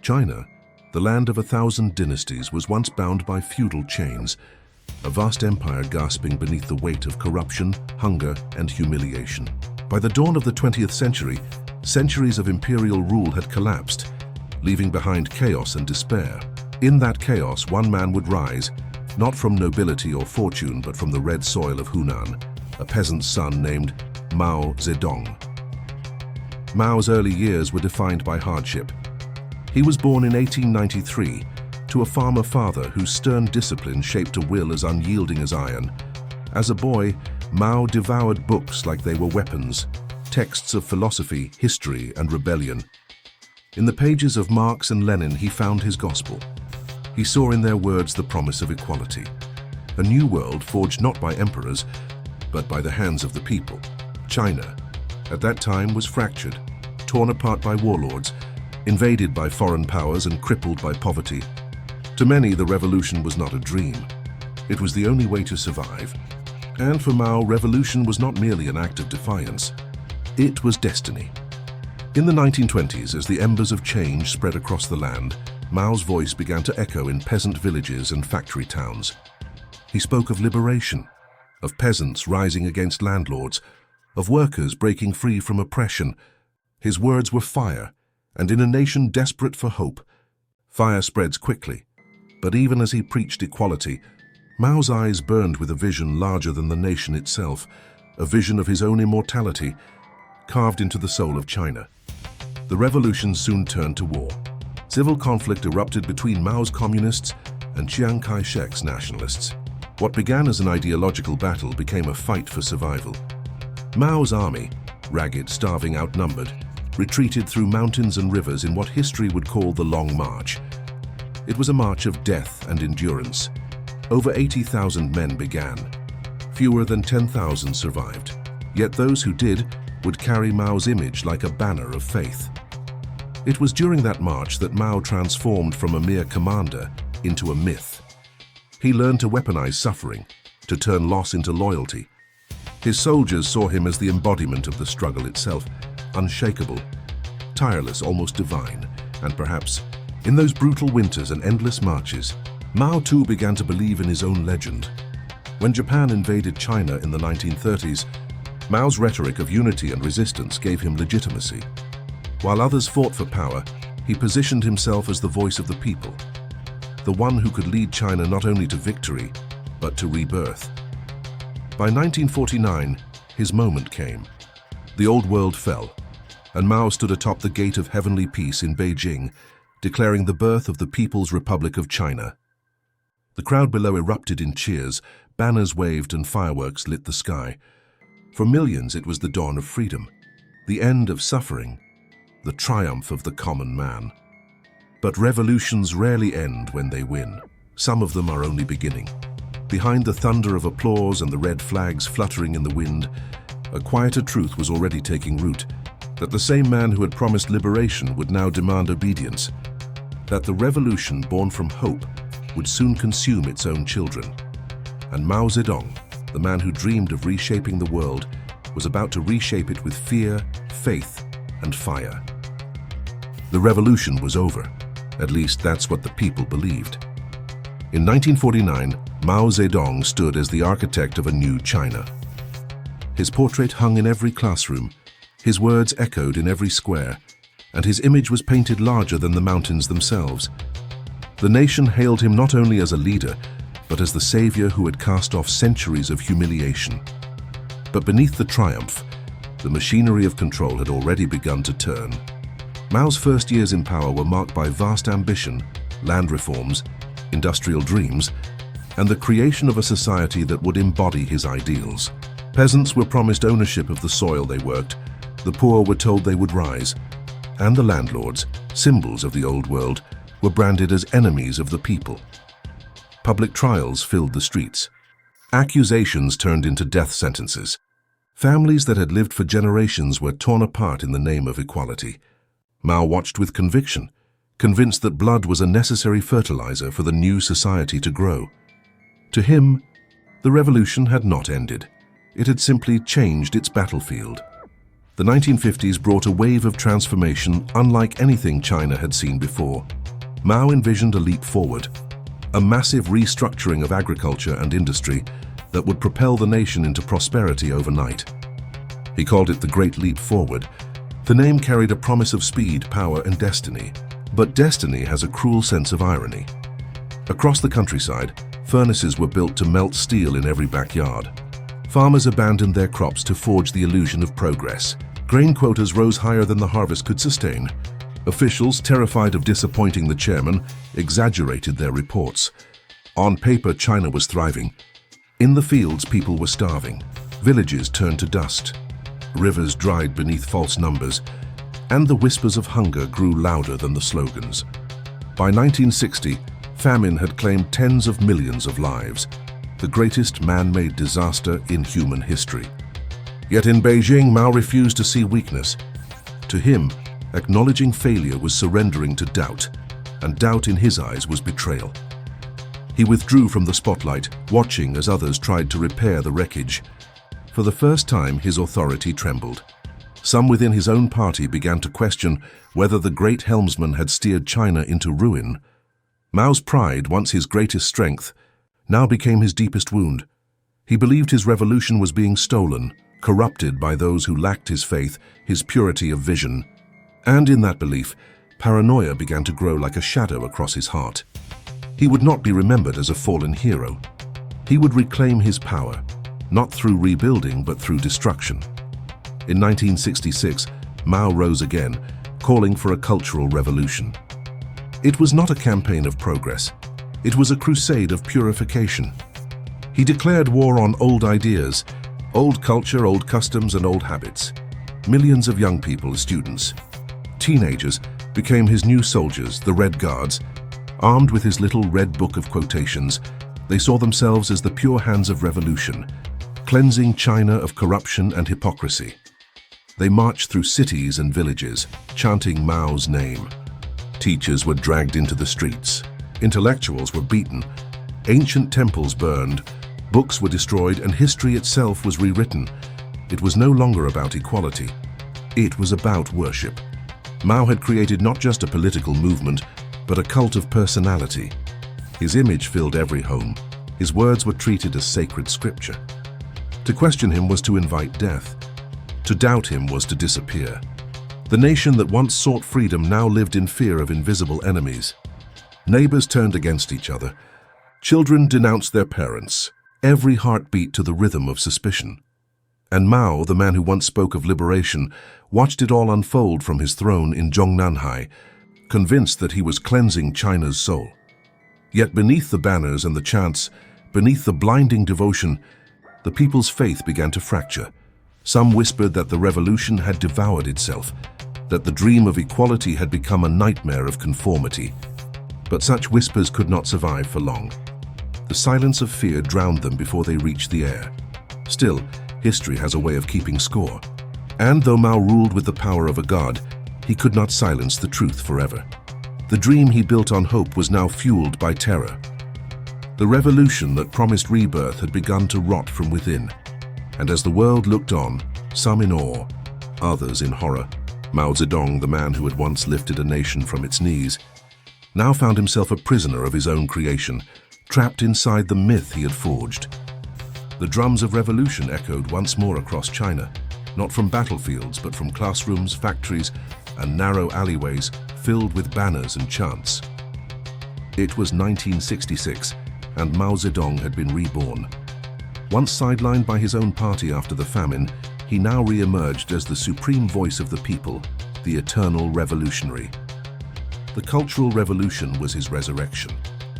China, the land of 1,000 dynasties, was once bound by feudal chains, a vast empire gasping beneath the weight of corruption, hunger, and humiliation. By the dawn of the 20th century, centuries of imperial rule had collapsed, leaving behind chaos and despair. In that chaos, one man would rise, not from nobility or fortune, but from the red soil of Hunan, a peasant's son named Mao Zedong. Mao's early years were defined by hardship. He was born in 1893 to a farmer father whose stern discipline shaped a will as unyielding as iron. As a boy, Mao devoured books like they were weapons, texts of philosophy, history, and rebellion. In the pages of Marx and Lenin, he found his gospel. He saw in their words the promise of equality, a new world forged not by emperors, but by the hands of the people. China, at that time, was fractured, torn apart by warlords, invaded by foreign powers, and crippled by poverty. To many, the revolution was not a dream. It was the only way to survive. And for Mao, revolution was not merely an act of defiance. It was destiny. In the 1920s, as the embers of change spread across the land, Mao's voice began to echo in peasant villages and factory towns. He spoke of liberation, of peasants rising against landlords, of workers breaking free from oppression. His words were fire, and in a nation desperate for hope, fire spreads quickly. But even as he preached equality, Mao's eyes burned with a vision larger than the nation itself, a vision of his own immortality, carved into the soul of China. The revolution soon turned to war. Civil conflict erupted between Mao's communists and Chiang Kai-shek's nationalists. What began as an ideological battle became a fight for survival. Mao's army, ragged, starving, outnumbered, retreated through mountains and rivers in what history would call the Long March. It was a march of death and endurance. Over 80,000 men began. Fewer than 10,000 survived. Yet those who did would carry Mao's image like a banner of faith. It was during that march that Mao transformed from a mere commander into a myth. He learned to weaponize suffering, to turn loss into loyalty. His soldiers saw him as the embodiment of the struggle itself, unshakable, tireless, almost divine. And perhaps, in those brutal winters and endless marches, Mao too began to believe in his own legend. When Japan invaded China in the 1930s, Mao's rhetoric of unity and resistance gave him legitimacy. While others fought for power, he positioned himself as the voice of the people, the one who could lead China not only to victory, but to rebirth. By 1949, his moment came. The old world fell, and Mao stood atop the gate of heavenly peace in Beijing, declaring the birth of the People's Republic of China. The crowd below erupted in cheers, banners waved, and fireworks lit the sky. For millions, it was the dawn of freedom, the end of suffering, the triumph of the common man. But revolutions rarely end when they win. Some of them are only beginning. Behind the thunder of applause and the red flags fluttering in the wind, a quieter truth was already taking root, that the same man who had promised liberation would now demand obedience, that the revolution born from hope would soon consume its own children. And Mao Zedong, the man who dreamed of reshaping the world, was about to reshape it with fear, faith, and fire. The revolution was over. At least that's what the people believed. In 1949, Mao Zedong stood as the architect of a new China. His portrait hung in every classroom, his words echoed in every square, and his image was painted larger than the mountains themselves. The nation hailed him not only as a leader, but as the savior who had cast off centuries of humiliation. But beneath the triumph, the machinery of control had already begun to turn. Mao's first years in power were marked by vast ambition, land reforms, industrial dreams, and the creation of a society that would embody his ideals. Peasants were promised ownership of the soil they worked, the poor were told they would rise, and the landlords, symbols of the old world, were branded as enemies of the people. Public trials filled the streets. Accusations turned into death sentences. Families that had lived for generations were torn apart in the name of equality. Mao watched with conviction, convinced that blood was a necessary fertilizer for the new society to grow. To him, the revolution had not ended. It had simply changed its battlefield. The 1950s brought a wave of transformation unlike anything China had seen before. Mao envisioned a leap forward, a massive restructuring of agriculture and industry that would propel the nation into prosperity overnight. He called it the Great Leap Forward. The name carried a promise of speed, power, and destiny. But destiny has a cruel sense of irony. Across the countryside, furnaces were built to melt steel in every backyard. Farmers abandoned their crops to forge the illusion of progress. Grain quotas rose higher than the harvest could sustain. Officials, terrified of disappointing the chairman, exaggerated their reports. On paper, China was thriving. In the fields, people were starving. Villages turned to dust. Rivers dried beneath false numbers, and the whispers of hunger grew louder than the slogans. By 1960, famine had claimed tens of millions of lives, the greatest man-made disaster in human history. Yet in Beijing, Mao refused to see weakness. To him, acknowledging failure was surrendering to doubt, and doubt in his eyes was betrayal. He withdrew from the spotlight, watching as others tried to repair the wreckage. For the first time, his authority trembled. Some within his own party began to question whether the great helmsman had steered China into ruin. Mao's pride, once his greatest strength, now became his deepest wound. He believed his revolution was being stolen, corrupted by those who lacked his faith, his purity of vision. And in that belief, paranoia began to grow like a shadow across his heart. He would not be remembered as a fallen hero. He would reclaim his power, not through rebuilding but through destruction. In 1966, Mao rose again, calling for a cultural revolution. It was not a campaign of progress. It was a crusade of purification. He declared war on old ideas, old culture, old customs, and old habits. Millions of young people, students, teenagers, became his new soldiers, the Red Guards. Armed with his little red book of quotations, they saw themselves as the pure hands of revolution, cleansing China of corruption and hypocrisy. They marched through cities and villages, chanting Mao's name. Teachers were dragged into the streets. Intellectuals were beaten. Ancient temples burned. Books were destroyed, and history itself was rewritten. It was no longer about equality. It was about worship. Mao had created not just a political movement, but a cult of personality. His image filled every home. His words were treated as sacred scripture. To question him was to invite death. To doubt him was to disappear. The nation that once sought freedom now lived in fear of invisible enemies. Neighbors turned against each other. Children denounced their parents. Every heart beat to the rhythm of suspicion. And Mao, the man who once spoke of liberation, watched it all unfold from his throne in Zhongnanhai, convinced that he was cleansing China's soul. Yet beneath the banners and the chants, beneath the blinding devotion, the people's faith began to fracture. Some whispered that the revolution had devoured itself, that the dream of equality had become a nightmare of conformity. But such whispers could not survive for long. The silence of fear drowned them before they reached the air. Still, history has a way of keeping score. And though Mao ruled with the power of a god, he could not silence the truth forever. The dream he built on hope was now fueled by terror. The revolution that promised rebirth had begun to rot from within. And as the world looked on, some in awe, others in horror, Mao Zedong, the man who had once lifted a nation from its knees, now found himself a prisoner of his own creation, trapped inside the myth he had forged. The drums of revolution echoed once more across China, not from battlefields but from classrooms, factories, and narrow alleyways filled with banners and chants. It was 1966, and Mao Zedong had been reborn. Once sidelined by his own party after the famine, he now re-emerged as the supreme voice of the people, the eternal revolutionary. The Cultural Revolution was his resurrection,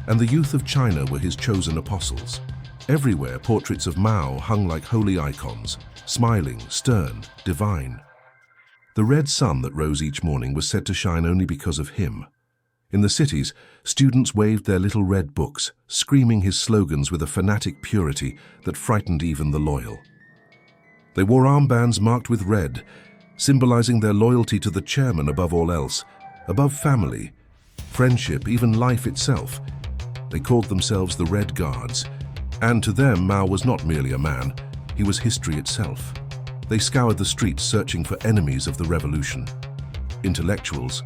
and the youth of China were his chosen apostles. Everywhere, portraits of Mao hung like holy icons, smiling, stern, divine. The red sun that rose each morning was said to shine only because of him. In the cities, students waved their little red books, screaming his slogans with a fanatic purity that frightened even the loyal. They wore armbands marked with red, symbolizing their loyalty to the chairman above all else, above family, friendship, even life itself. They called themselves the Red Guards, and to them Mao was not merely a man, he was history itself. They scoured the streets searching for enemies of the revolution. Intellectuals,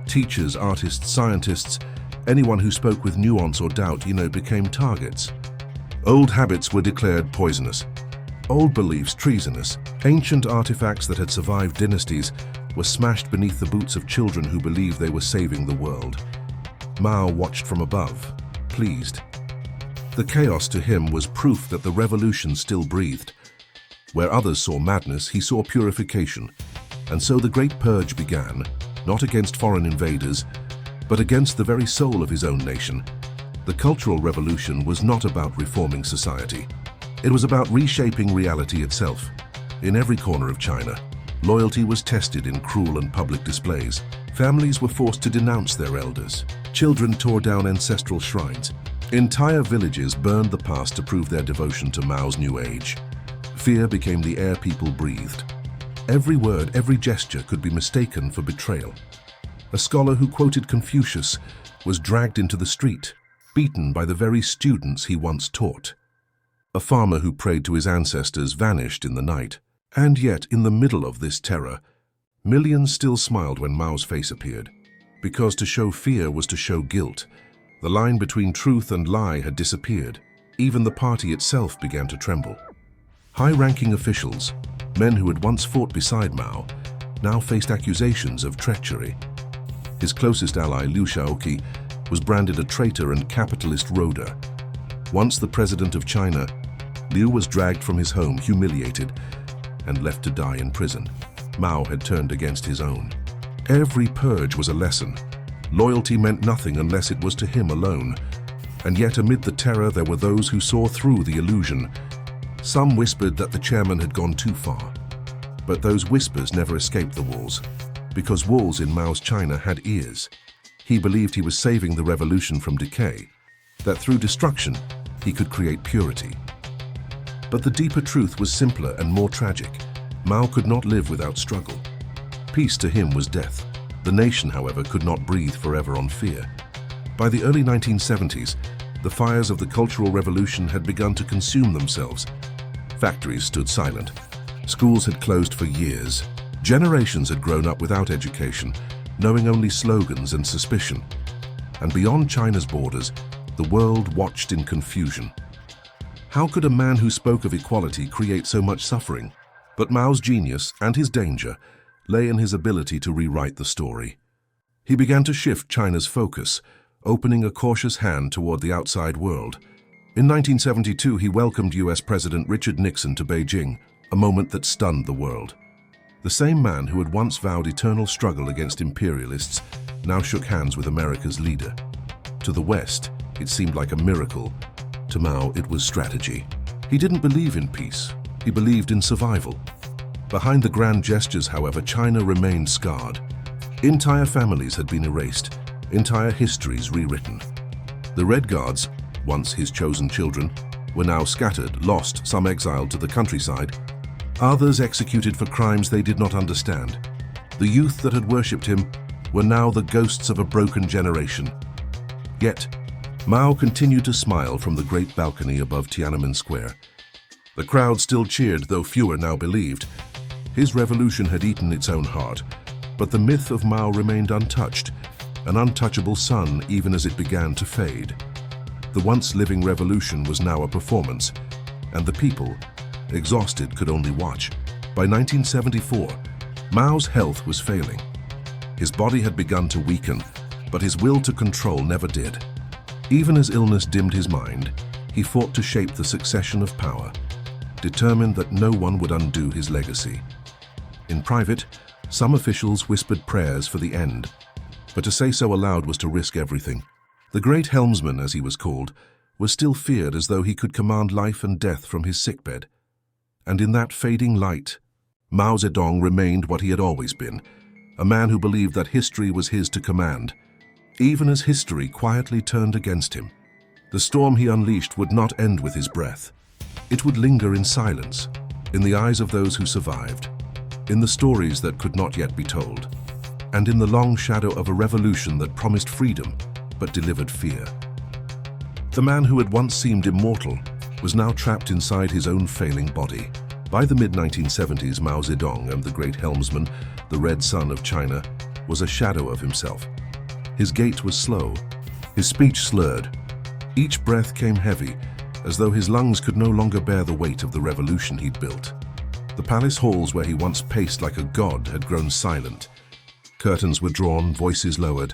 teachers, artists, scientists, anyone who spoke with nuance or doubt, became targets. Old habits were declared poisonous. Old beliefs treasonous. Ancient artifacts that had survived dynasties were smashed beneath the boots of children who believed they were saving the world. Mao watched from above, pleased. The chaos to him was proof that the revolution still breathed. Where others saw madness, he saw purification. And so the Great Purge began, not against foreign invaders, but against the very soul of his own nation. The Cultural Revolution was not about reforming society. It was about reshaping reality itself. In every corner of China, loyalty was tested in cruel and public displays. Families were forced to denounce their elders. Children tore down ancestral shrines. Entire villages burned the past to prove their devotion to Mao's new age. Fear became the air people breathed. Every word, every gesture could be mistaken for betrayal. A scholar who quoted Confucius was dragged into the street, beaten by the very students he once taught. A farmer who prayed to his ancestors vanished in the night. And yet, in the middle of this terror, millions still smiled when Mao's face appeared. Because to show fear was to show guilt. The line between truth and lie had disappeared. Even the party itself began to tremble. High-ranking officials, men who had once fought beside Mao, now faced accusations of treachery. His closest ally, Liu Shaoqi, was branded a traitor and capitalist roader. Once the president of China, Liu was dragged from his home, humiliated, and left to die in prison. Mao had turned against his own. Every purge was a lesson. Loyalty meant nothing unless it was to him alone. And yet amid the terror there were those who saw through the illusion. Some whispered that the chairman had gone too far. But those whispers never escaped the walls, because walls in Mao's China had ears. He believed he was saving the revolution from decay, that through destruction he could create purity. But the deeper truth was simpler and more tragic. Mao could not live without struggle. Peace to him was death. The nation, however, could not breathe forever on fear. By the early 1970s, the fires of the Cultural Revolution had begun to consume themselves. Factories stood silent. Schools had closed for years. Generations had grown up without education, knowing only slogans and suspicion. And beyond China's borders, the world watched in confusion. How could a man who spoke of equality create so much suffering? But Mao's genius and his danger lay in his ability to rewrite the story. He began to shift China's focus, opening a cautious hand toward the outside world. In 1972, he welcomed US President Richard Nixon to Beijing, a moment that stunned the world. The same man who had once vowed eternal struggle against imperialists now shook hands with America's leader. To the West, it seemed like a miracle. To Mao, it was strategy. He didn't believe in peace. He believed in survival. Behind the grand gestures, however, China remained scarred. Entire families had been erased, entire histories rewritten. The Red Guards, once his chosen children, were now scattered, lost, some exiled to the countryside, others executed for crimes they did not understand. The youth that had worshipped him were now the ghosts of a broken generation. Yet, Mao continued to smile from the great balcony above Tiananmen Square. The crowd still cheered, though fewer now believed. His revolution had eaten its own heart, but the myth of Mao remained untouched, an untouchable sun even as it began to fade. The once living revolution was now a performance, and the people, exhausted, could only watch. By 1974, Mao's health was failing. His body had begun to weaken, but his will to control never did. Even as illness dimmed his mind, he fought to shape the succession of power, determined that no one would undo his legacy. In private, some officials whispered prayers for the end, but to say so aloud was to risk everything. The great helmsman, as he was called, was still feared as though he could command life and death from his sickbed. And in that fading light, Mao Zedong remained what he had always been, a man who believed that history was his to command, even as history quietly turned against him. The storm he unleashed would not end with his breath. It would linger in silence, in the eyes of those who survived, in the stories that could not yet be told, and in the long shadow of a revolution that promised freedom but delivered fear. The man who had once seemed immortal was now trapped inside his own failing body. By the mid-1970s, Mao Zedong, and the great helmsman, the Red Sun of China, was a shadow of himself. His gait was slow, his speech slurred. Each breath came heavy, as though his lungs could no longer bear the weight of the revolution he'd built. The palace halls where he once paced like a god had grown silent. Curtains were drawn, voices lowered.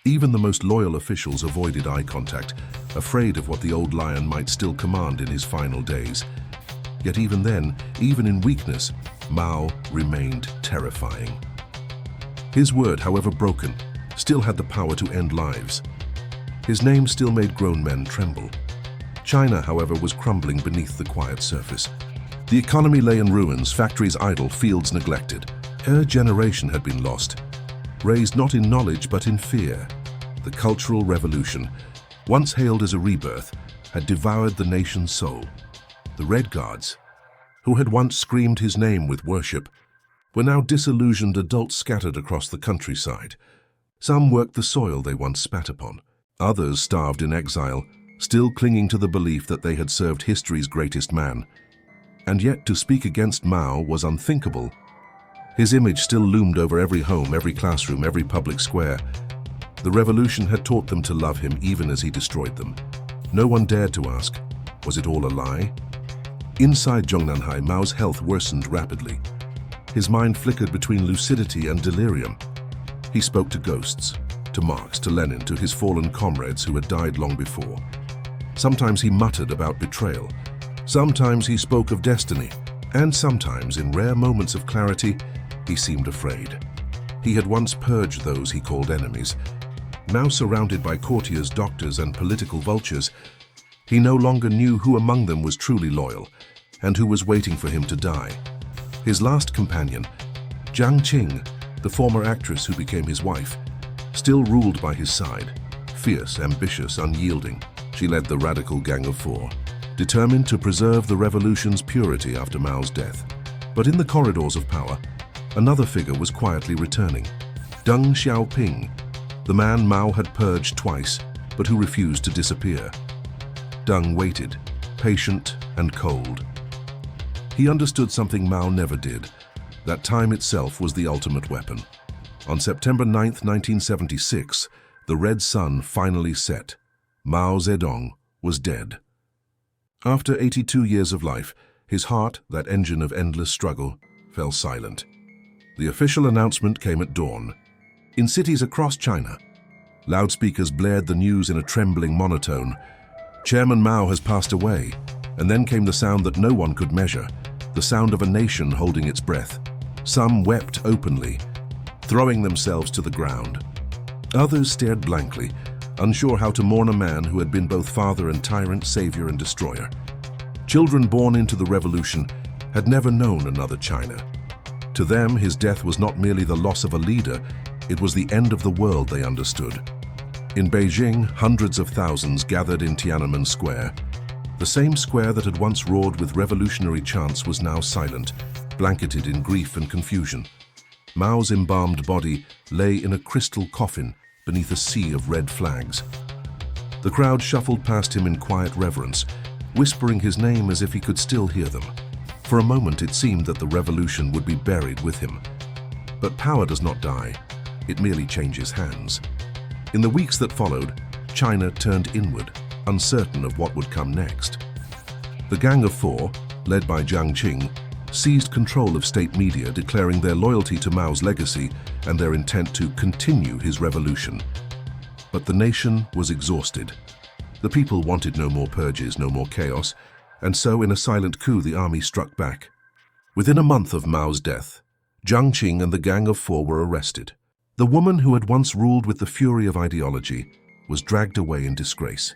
Even the most loyal officials avoided eye contact, afraid of what the old lion might still command in his final days. Yet even then, even in weakness, Mao remained terrifying. His word, however broken, still had the power to end lives. His name still made grown men tremble. China, however, was crumbling beneath the quiet surface. The economy lay in ruins, factories idle, fields neglected. A generation had been lost, raised not in knowledge but in fear. The Cultural Revolution, once hailed as a rebirth, had devoured the nation's soul. The Red Guards, who had once screamed his name with worship, were now disillusioned adults scattered across the countryside. Some worked the soil they once spat upon. Others starved in exile, still clinging to the belief that they had served history's greatest man. And yet to speak against Mao was unthinkable. His image still loomed over every home, every classroom, every public square. The revolution had taught them to love him even as he destroyed them. No one dared to ask, was it all a lie? Inside Zhongnanhai, Mao's health worsened rapidly. His mind flickered between lucidity and delirium. He spoke to ghosts, to Marx, to Lenin, to his fallen comrades who had died long before. Sometimes he muttered about betrayal. Sometimes he spoke of destiny. And sometimes, in rare moments of clarity, he seemed afraid. He had once purged those he called enemies. Now surrounded by courtiers, doctors, and political vultures, he no longer knew who among them was truly loyal and who was waiting for him to die. His last companion, Jiang Qing, the former actress who became his wife, still ruled by his side. Fierce, ambitious, unyielding, she led the radical Gang of Four, determined to preserve the revolution's purity after Mao's death. But in the corridors of power, another figure was quietly returning. Deng Xiaoping, the man Mao had purged twice, but who refused to disappear. Deng waited, patient and cold. He understood something Mao never did, that time itself was the ultimate weapon. On September 9, 1976, the Red Sun finally set. Mao Zedong was dead. After 82 years of life, his heart, that engine of endless struggle, fell silent. The official announcement came at dawn. In cities across China, loudspeakers blared the news in a trembling monotone. Chairman Mao has passed away, and then came the sound that no one could measure, the sound of a nation holding its breath. Some wept openly, throwing themselves to the ground. Others stared blankly, unsure how to mourn a man who had been both father and tyrant, savior and destroyer. Children born into the revolution had never known another China. To them, his death was not merely the loss of a leader, it was the end of the world they understood. In Beijing, hundreds of thousands gathered in Tiananmen Square. The same square that had once roared with revolutionary chants was now silent, blanketed in grief and confusion. Mao's embalmed body lay in a crystal coffin beneath a sea of red flags. The crowd shuffled past him in quiet reverence, whispering his name as if he could still hear them. For a moment it seemed that the revolution would be buried with him. But power does not die, it merely changes hands. In the weeks that followed, China turned inward, uncertain of what would come next. The Gang of Four, led by Jiang Qing, seized control of state media, declaring their loyalty to Mao's legacy and their intent to continue his revolution. But the nation was exhausted. The people wanted no more purges, no more chaos, and so in a silent coup the army struck back. Within a month of Mao's death, Jiang Qing and the Gang of Four were arrested. The woman who had once ruled with the fury of ideology was dragged away in disgrace.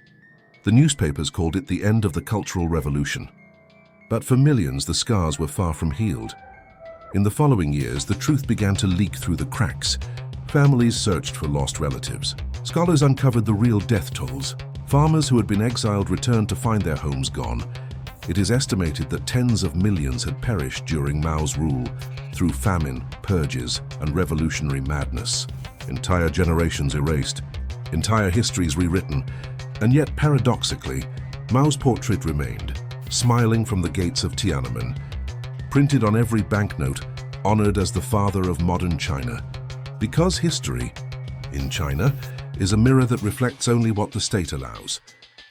The newspapers called it the end of the Cultural Revolution. But for millions, the scars were far from healed. In the following years, the truth began to leak through the cracks. Families searched for lost relatives. Scholars uncovered the real death tolls. Farmers who had been exiled returned to find their homes gone. It is estimated that tens of millions had perished during Mao's rule through famine, purges, and revolutionary madness. Entire generations erased, entire histories rewritten, and yet paradoxically, Mao's portrait remained, smiling from the gates of Tiananmen. printed on every banknote, honored as the father of modern China. Because history, in China, is a mirror that reflects only what the state allows.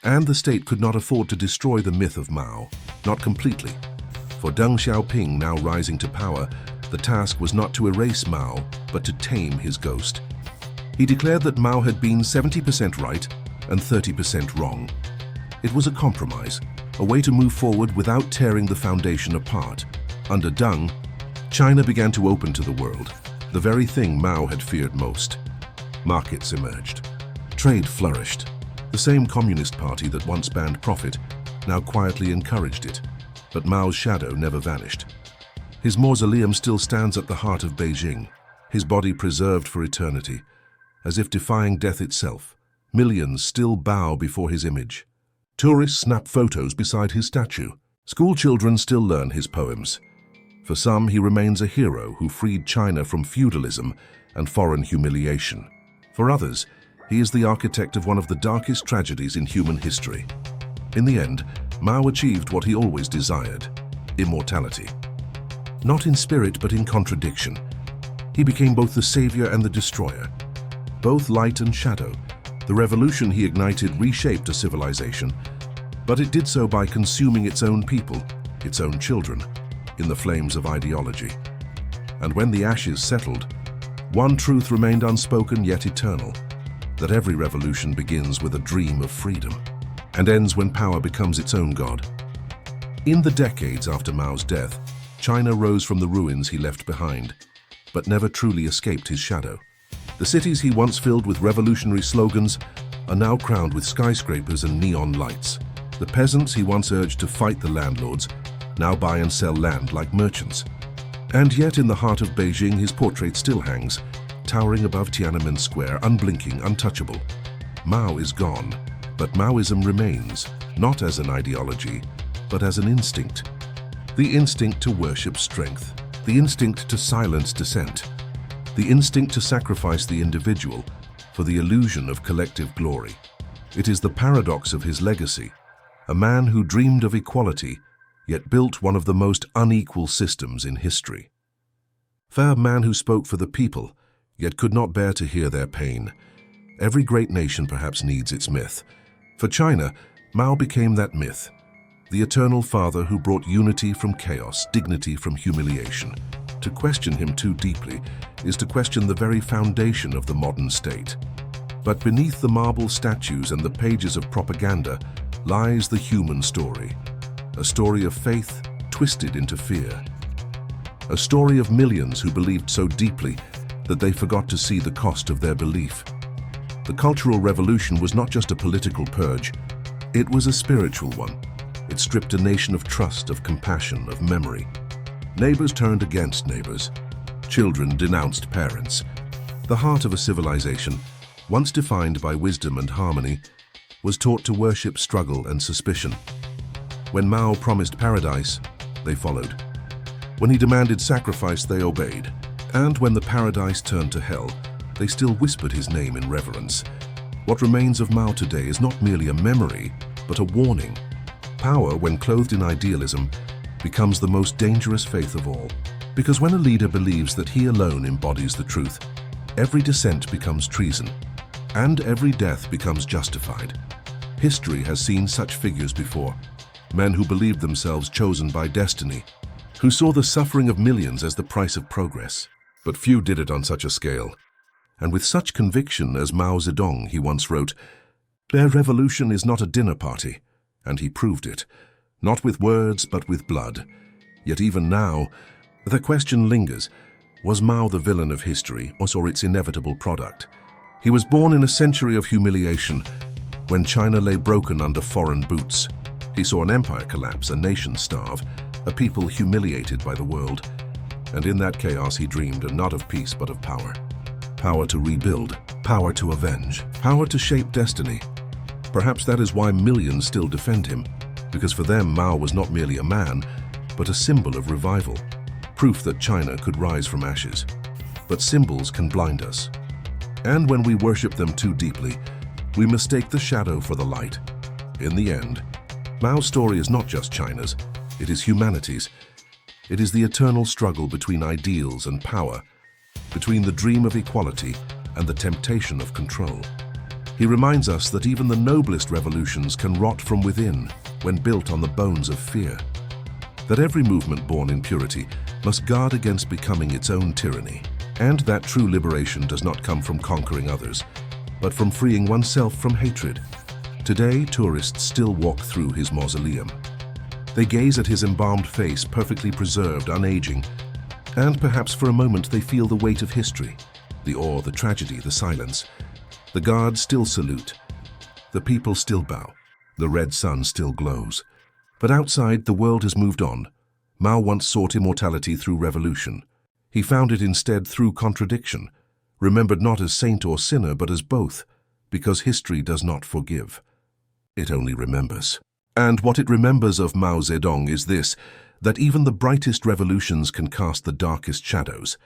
And the state could not afford to destroy the myth of Mao, not completely. For Deng Xiaoping, now rising to power, the task was not to erase Mao, but to tame his ghost. He declared that Mao had been 70% right and 30% wrong. It was a compromise, a way to move forward without tearing the foundation apart. Under Deng, China began to open to the world, the very thing Mao had feared most. Markets emerged. Trade flourished. The same Communist Party that once banned profit now quietly encouraged it. But Mao's shadow never vanished. His mausoleum still stands at the heart of Beijing, his body preserved for eternity. As if defying death itself, millions still bow before his image. Tourists snap photos beside his statue. School children still learn his poems. For some, he remains a hero who freed China from feudalism and foreign humiliation. For others, he is the architect of one of the darkest tragedies in human history. In the end, Mao achieved what he always desired: immortality. Not in spirit, but in contradiction. He became both the savior and the destroyer. Both light and shadow. The revolution he ignited reshaped a civilization, but it did so by consuming its own people, its own children, in the flames of ideology. And when the ashes settled, one truth remained unspoken yet eternal: that every revolution begins with a dream of freedom and ends when power becomes its own god. In the decades after Mao's death, China rose from the ruins he left behind, but never truly escaped his shadow. The cities he once filled with revolutionary slogans are now crowned with skyscrapers and neon lights. The peasants he once urged to fight the landlords now buy and sell land like merchants. And yet in the heart of Beijing, his portrait still hangs, towering above Tiananmen Square, unblinking, untouchable. Mao is gone, but Maoism remains, not as an ideology, but as an instinct. The instinct to worship strength, the instinct to silence dissent, the instinct to sacrifice the individual for the illusion of collective glory. It is the paradox of his legacy, a man who dreamed of equality, yet built one of the most unequal systems in history. A man who spoke for the people, yet could not bear to hear their pain. Every great nation perhaps needs its myth. For China, Mao became that myth, the eternal father who brought unity from chaos, dignity from humiliation. To question him too deeply is to question the very foundation of the modern state. But beneath the marble statues and the pages of propaganda lies the human story, a story of faith twisted into fear, a story of millions who believed so deeply that they forgot to see the cost of their belief. The Cultural Revolution was not just a political purge, it was a spiritual one. It stripped a nation of trust, of compassion, of memory. Neighbors turned against neighbors. Children denounced parents. The heart of a civilization, once defined by wisdom and harmony, was taught to worship struggle and suspicion. When Mao promised paradise, they followed. When he demanded sacrifice, they obeyed. And when the paradise turned to hell, they still whispered his name in reverence. What remains of Mao today is not merely a memory, but a warning. Power, when clothed in idealism, becomes the most dangerous faith of all. Because when a leader believes that he alone embodies the truth, every dissent becomes treason, and every death becomes justified. History has seen such figures before, men who believed themselves chosen by destiny, who saw the suffering of millions as the price of progress. But few did it on such a scale. And with such conviction as Mao Zedong, he once wrote, "Their revolution is not a dinner party," and he proved it, not with words but with blood. Yet even now, the question lingers, was Mao the villain of history or its inevitable product? He was born in a century of humiliation, when China lay broken under foreign boots. He saw an empire collapse, a nation starve, a people humiliated by the world. And in that chaos he dreamed not of peace but of power. Power to rebuild, power to avenge, power to shape destiny. Perhaps that is why millions still defend him, because for them Mao was not merely a man, but a symbol of revival, proof that China could rise from ashes. But symbols can blind us. And when we worship them too deeply, we mistake the shadow for the light. In the end, Mao's story is not just China's, it is humanity's. It is the eternal struggle between ideals and power, between the dream of equality and the temptation of control. He reminds us that even the noblest revolutions can rot from within when built on the bones of fear. That every movement born in purity must guard against becoming its own tyranny, and that true liberation does not come from conquering others, but from freeing oneself from hatred. Today, tourists still walk through his mausoleum. They gaze at his embalmed face, perfectly preserved, unaging, and perhaps for a moment they feel the weight of history, the awe, the tragedy, the silence. The guards still salute. The people still bow. The red sun still glows. But outside, the world has moved on. Mao once sought immortality through revolution. He found it instead through contradiction, remembered not as saint or sinner, but as both, because history does not forgive. It only remembers. And what it remembers of Mao Zedong is this, that even the brightest revolutions can cast the darkest shadows.